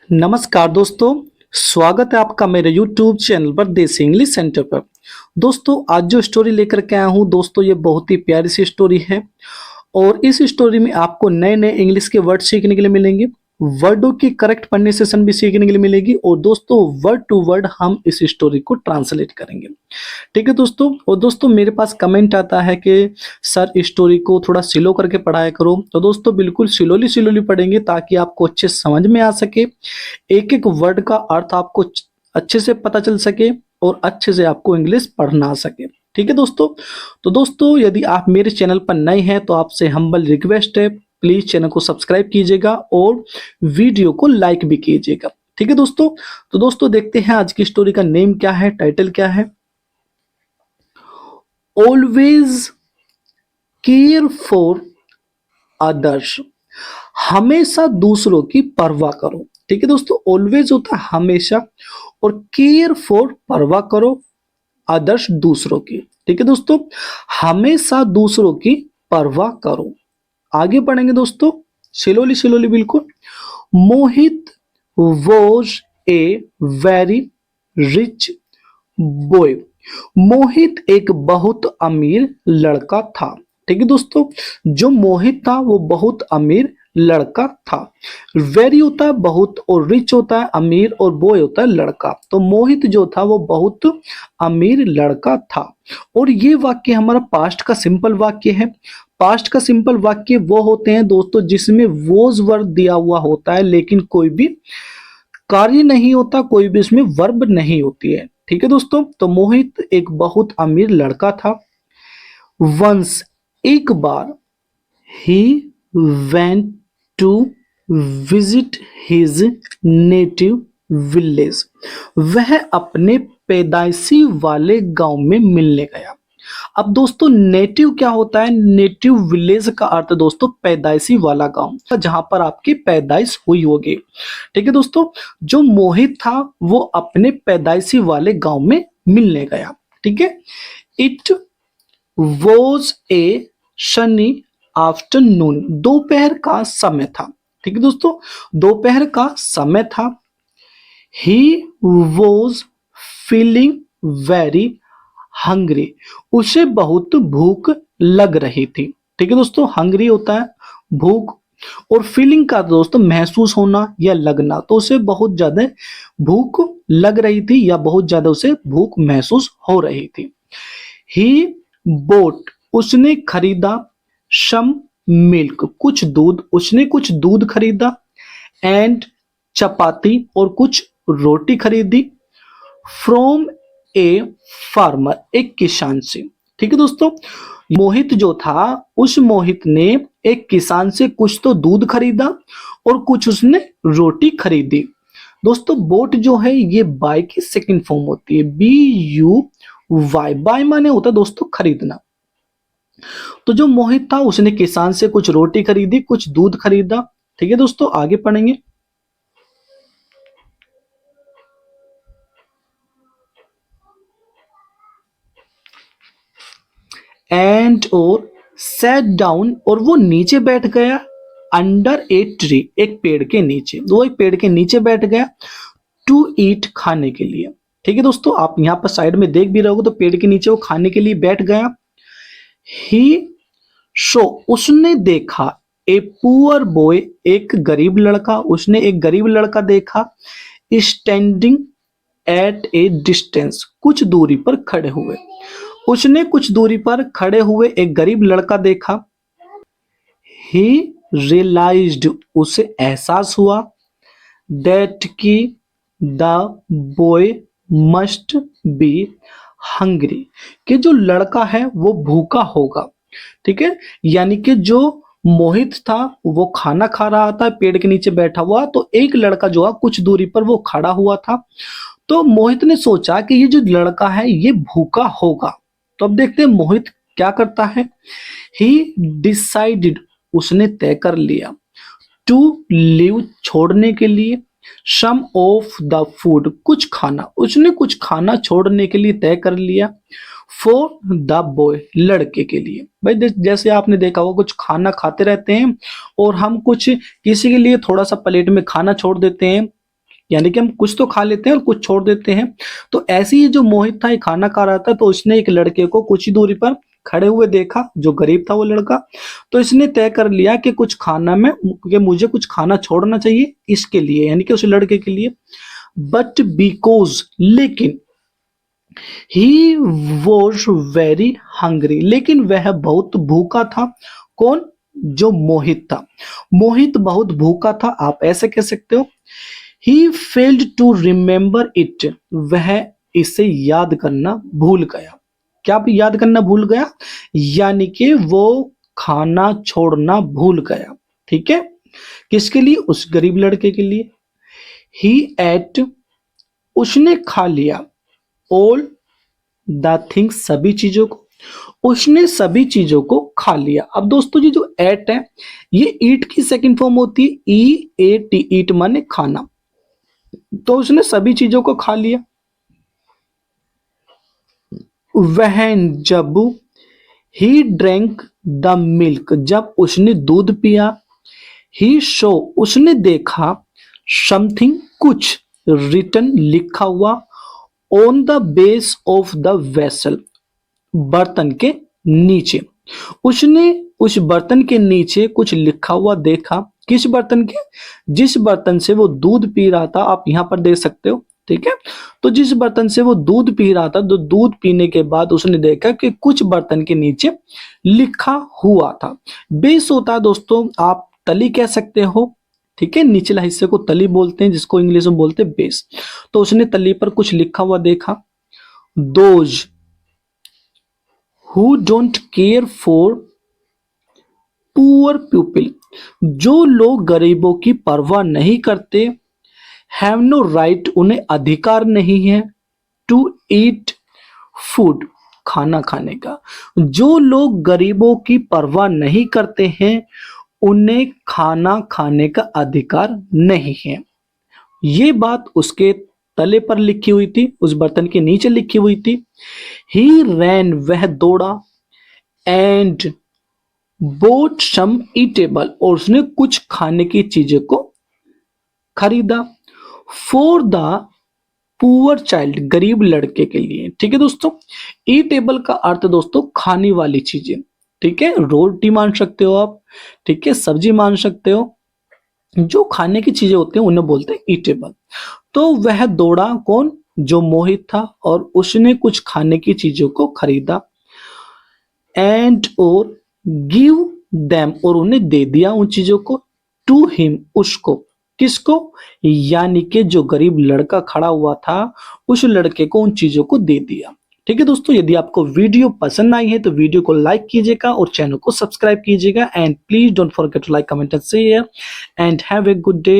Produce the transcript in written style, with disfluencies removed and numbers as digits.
नमस्कार दोस्तों, स्वागत है आपका मेरे YouTube चैनल पर देसी इंग्लिश सेंटर पर। दोस्तों आज जो स्टोरी लेकर के आया हूँ दोस्तों, ये बहुत ही प्यारी सी स्टोरी है और इस स्टोरी में आपको नए नए इंग्लिश के वर्ड सीखने के लिए मिलेंगे, वर्डों की करेक्ट प्रोनाउंसिएशन भी सीखने के लिए मिलेगी और दोस्तों वर्ड टू वर्ड हम इस स्टोरी को ट्रांसलेट करेंगे। ठीक है दोस्तों। और दोस्तों मेरे पास कमेंट आता है कि सर स्टोरी को थोड़ा स्लो करके पढ़ाया करो, तो दोस्तों बिल्कुल स्लोली स्लोली पढ़ेंगे ताकि आपको अच्छे समझ में आ सके, एक एक वर्ड का अर्थ आपको अच्छे से पता चल सके और अच्छे से आपको इंग्लिश पढ़ना आ सके। ठीक है दोस्तों। तो दोस्तों यदि आप मेरे चैनल पर नए हैं तो आपसे हम्बल रिक्वेस्ट है, प्लीज चैनल को सब्सक्राइब कीजिएगा और वीडियो को लाइक भी कीजिएगा। ठीक है दोस्तों। तो दोस्तों देखते हैं आज की स्टोरी का नेम क्या है, टाइटल क्या है। ऑलवेज केयर फॉर अदर्स, हमेशा दूसरों की परवाह करो। ठीक है दोस्तों, ऑलवेज होता है हमेशा और केयर फॉर परवाह करो अदर्स दूसरों की। ठीक है दोस्तों, हमेशा दूसरों की परवाह करो। आगे पढ़ेंगे दोस्तों स्लोली स्लोली बिल्कुल। Mohit was a very rich boy, Mohit एक बहुत अमीर लड़का था। ठीक है दोस्तों, जो मोहित था वो बहुत अमीर लड़का था। वेरी होता है बहुत और रिच होता है अमीर और बॉय होता है लड़का। तो मोहित जो था वो बहुत अमीर लड़का था। और ये वाक्य हमारा पास्ट का सिंपल वाक्य है। पास्ट का सिंपल वाक्य वो होते हैं दोस्तों जिसमें वॉज वर्ब दिया हुआ होता है लेकिन कोई भी कार्य नहीं होता, कोई भी इसमें वर्ब नहीं होती है। ठीक है दोस्तों। तो मोहित एक बहुत अमीर लड़का था। वंस एक बार, he went to visit his native village, वह अपने पैदाइशी वाले गांव में मिलने गया। अब दोस्तों नेटिव क्या होता है, नेटिव विलेज का अर्थ दोस्तों पैदाइशी वाला गांव, जहां पर आपकी पैदाइश हुई होगी। ठीक है दोस्तों, जो मोहित था वो अपने पैदाइशी वाले गांव में मिलने गया। ठीक है। It was a Sunny afternoon, दोपहर का समय था। ठीक है दोस्तों, दोपहर का समय था। He was feeling very hungry, उसे बहुत भूख लग रही थी। ठीक है दोस्तों, हंग्री होता है भूख और फीलिंग का दोस्तों महसूस होना या लगना, तो उसे बहुत ज्यादा भूख लग रही थी या बहुत ज्यादा उसे भूख महसूस हो रही थी। ही बोट, उसने खरीदा। सम मिल्क, कुछ दूध, उसने कुछ दूध खरीदा। एंड चपाती, और कुछ रोटी खरीदी। फ्रॉम ए फार्मर, एक किसान से। ठीक है दोस्तों, मोहित जो था उस मोहित ने एक किसान से कुछ तो दूध खरीदा और कुछ उसने रोटी खरीदी। दोस्तों बोट जो है ये बाय की सेकंड फॉर्म होती है, BUY। बाय माने होता है दोस्तों खरीदना। तो जो मोहित था उसने किसान से कुछ रोटी खरीदी, कुछ दूध खरीदा। ठीक है दोस्तों, आगे पढ़ेंगे। एंड और सैट डाउन, और वो नीचे बैठ गया। अंडर ए ट्री, एक पेड़ के नीचे, वो एक पेड़ के नीचे बैठ गया। टू ईट, खाने के लिए। ठीक है दोस्तों, आप यहां पर साइड में देख भी रहोगे तो पेड़ के नीचे वो खाने के लिए बैठ गया। ही शो, उसने देखा। ए पुअर बॉय, एक गरीब लड़का, उसने एक गरीब लड़का देखा। स्टैंडिंग एट ए डिस्टेंस, कुछ दूरी पर खड़े हुए, उसने कुछ दूरी पर खड़े हुए एक गरीब लड़का देखा। ही रियलाइज्ड, उसे एहसास हुआ। दैट की the boy must be hungry, कि जो लड़का है वो भूखा होगा। ठीक है, यानी कि जो मोहित था वो खाना खा रहा था पेड़ के नीचे बैठा हुआ, तो एक लड़का जो है कुछ दूरी पर वो खड़ा हुआ था। तो मोहित ने सोचा कि ये जो लड़का है ये भूखा होगा। तो अब देखते हैं मोहित क्या करता है। ही डिसाइडेड, उसने तय कर लिया। टू लीव, छोड़ने के लिए। सम ऑफ द फूड, कुछ खाना, उसने कुछ खाना छोड़ने के लिए तय कर लिया। फॉर द बॉय, लड़के के लिए। भाई जैसे आपने देखा होगा कुछ खाना खाते रहते हैं और हम कुछ किसी के लिए थोड़ा सा प्लेट में खाना छोड़ देते हैं यानी कि हम कुछ तो खा लेते हैं और कुछ छोड़ देते हैं। तो ऐसे ही जो मोहित था ये खाना खा रहा था, तो उसने एक लड़के को कुछ ही दूरी पर खड़े हुए देखा, जो गरीब था वो लड़का। तो इसने तय कर लिया कि कुछ खाना में कि मुझे कुछ खाना छोड़ना चाहिए इसके लिए, यानी कि उस लड़के के लिए। बट बिकॉज, लेकिन ही वॉज वेरी हंग्री, लेकिन वह बहुत भूखा था। कौन? जो मोहित था। मोहित बहुत भूखा था, आप ऐसे कह सकते हो। He failed to remember it, वह इसे याद करना भूल गया। क्या भी याद करना भूल गया? यानी कि वो खाना छोड़ना भूल गया। ठीक है, किसके लिए? उस गरीब लड़के के लिए। ही एट, उसने खा लिया। ऑल द थिंग्स, सभी चीजों को। उसने सभी चीजों को खा लिया। अब दोस्तों ये जो एट है, ये ईट की सेकंड फॉर्म होती है ई ए टी, ईट माने खाना। तो उसने सभी चीजों को खा लिया। वह, जब ही ड्रैंक द मिल्क, जब उसने दूध पिया। ही शो, उसने देखा। समथिंग, कुछ। रिटन, लिखा हुआ। On the base of the vessel, बर्तन के नीचे। उसने उस बर्तन के नीचे कुछ लिखा हुआ देखा। किस बर्तन के? जिस बर्तन से वो दूध पी रहा था, आप यहां पर देख सकते हो। ठीक है, तो जिस बर्तन से वो दूध पी रहा था, तो दूध पीने के बाद उसने देखा कि कुछ बर्तन के नीचे लिखा हुआ था। बेस होता है दोस्तों, आप तली कह सकते हो। ठीक है, निचला हिस्से को तली बोलते हैं, जिसको इंग्लिश में बोलते हैं बेस। तो उसने तली पर कुछ लिखा हुआ देखा। Those who don't care for poor people, जो लोग गरीबों की परवाह नहीं करते। हैव नो राइट, उन्हें अधिकार नहीं है। टू ईट फूड, खाना खाने का। जो लोग गरीबों की परवाह नहीं करते हैं, उन्हें खाना खाने का अधिकार नहीं है। ये बात उसके तले पर लिखी हुई थी, उस बर्तन के नीचे लिखी हुई थी। ही रैन, वह दौड़ा। एंड बोट सम ईटेबल, और उसने कुछ खाने की चीजें को खरीदा। फॉर द पुअर चाइल्ड, गरीब लड़के के लिए। ठीक है दोस्तों, ईटेबल का अर्थ दोस्तों खाने वाली चीजें। ठीक है, रोटी मान सकते हो आप, ठीक है, सब्जी मान सकते हो। जो खाने की चीजें होती हैं उन्हें बोलते हैं ईटेबल। तो वह दौड़ा, कौन? जो मोहित था, और उसने कुछ खाने की चीजों को खरीदा। एंड, और गिव देम, और उन्हें दे दिया उन चीजों को। टू हिम, उसको। किसको? यानी कि जो गरीब लड़का खड़ा हुआ था, उस लड़के को उन चीजों को दे दिया। ठीक है दोस्तों, यदि आपको वीडियो पसंद आई है तो वीडियो को लाइक कीजिएगा और चैनल को सब्सक्राइब कीजिएगा। And please don't forget to like, comment and share. And have a good day.